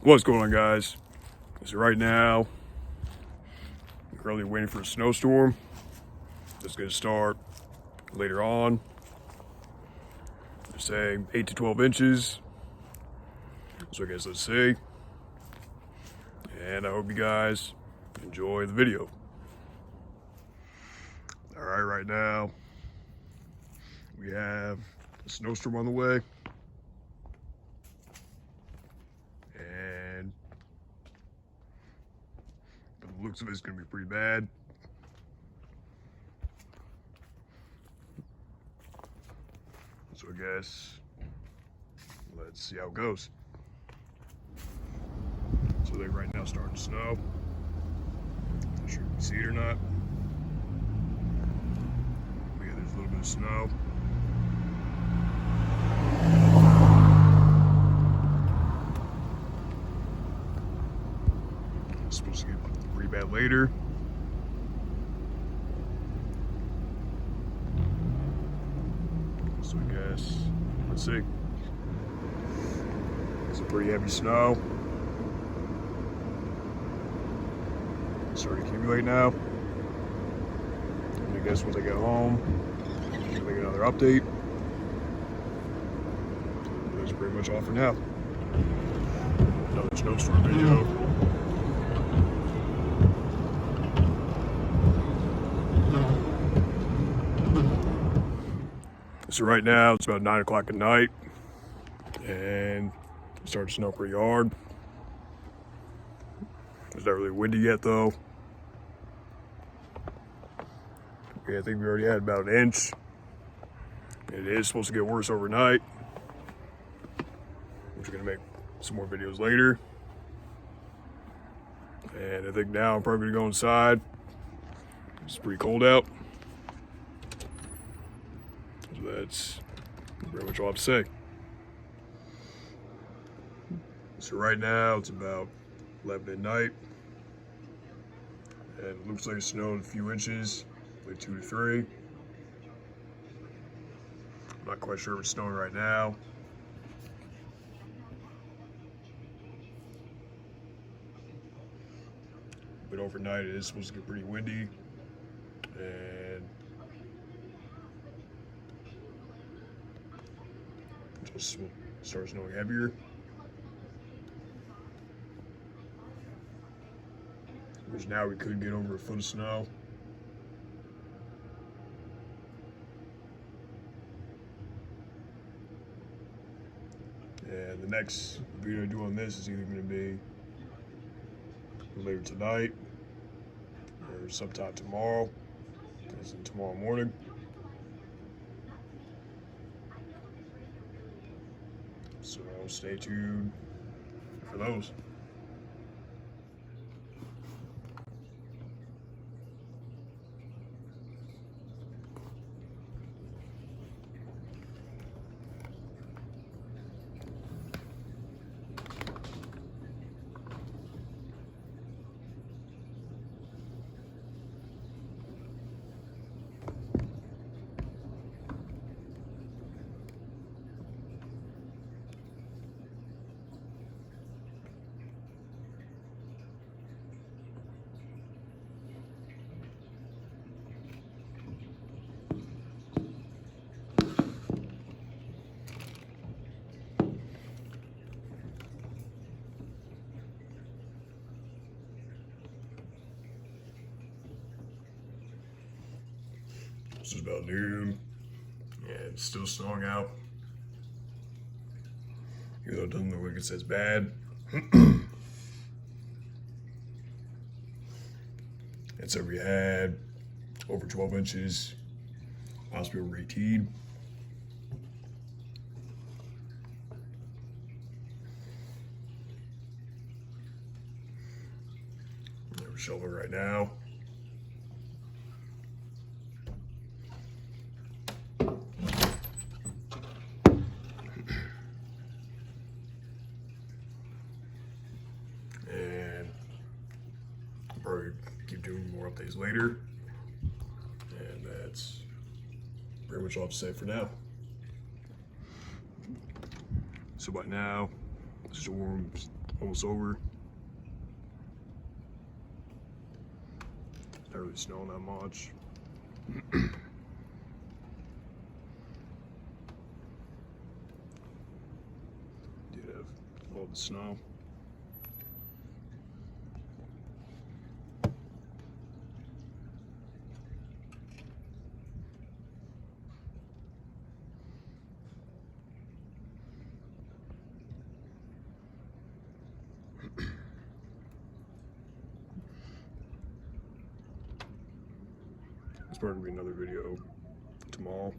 What's going on, guys? So right now, I'm currently waiting for a snowstorm. It's going to start later on. They're saying 8 to 12 inches. So I guess let's see. And I hope you guys enjoy the video. All right now, we have a snowstorm on the way. And by the looks of it, it's going to be pretty bad. So I guess let's see how it goes. So they right now starting to snow. Not sure if you can see it or not. But yeah, there's a little bit of snow. It's supposed to get pretty bad later. So I guess, let's see. It's a pretty heavy snow. It's starting to accumulate now. And I guess once I get home, I'll make another update. That's pretty much all for now. Another snowstorm video. So right now it's about 9 o'clock at night, and it started to snow pretty hard. It's not really windy yet though. Yeah, I think we already had about an inch. It is supposed to get worse overnight. I'm just gonna make some more videos later. And I think now I'm probably gonna go inside. It's pretty cold out. So that's pretty much all I have to say. So right now it's about 11 at night. And it looks like it snowed a few inches, like 2 to 3. I'm not quite sure if it's snowing right now. But overnight it is supposed to get pretty windy. And just start snowing heavier. Which now we could get over a foot of snow. And the next video I do on this is either going to be later tonight or sometime tomorrow, as in tomorrow morning. So stay tuned for those. This is about noon, and it's still snowing out. Even though it doesn't look like it's as bad. And so we had over 12 inches, possibly over 18. We're shoveling right now. Probably keep doing more updates later. And that's pretty much all I have to say for now. So by now, the storm's almost over. It's not really snowing that much. Did have all the snow. There's probably gonna be another video tomorrow.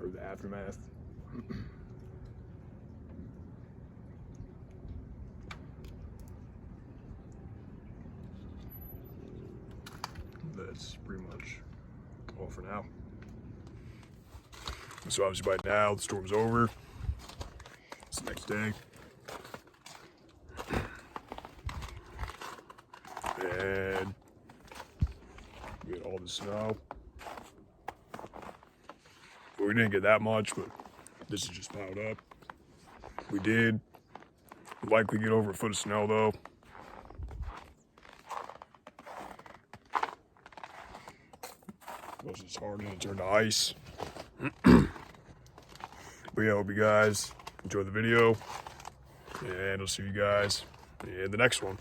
Or the aftermath. That's pretty much all for now. So obviously by now the storm's over. It's the next day. And we get all the snow. Well, we didn't get that much, but this is just piled up. We did likely get over a foot of snow though. It was just hard and it turned to ice. But yeah, I hope you guys enjoy the video, and I'll see you guys in the next one.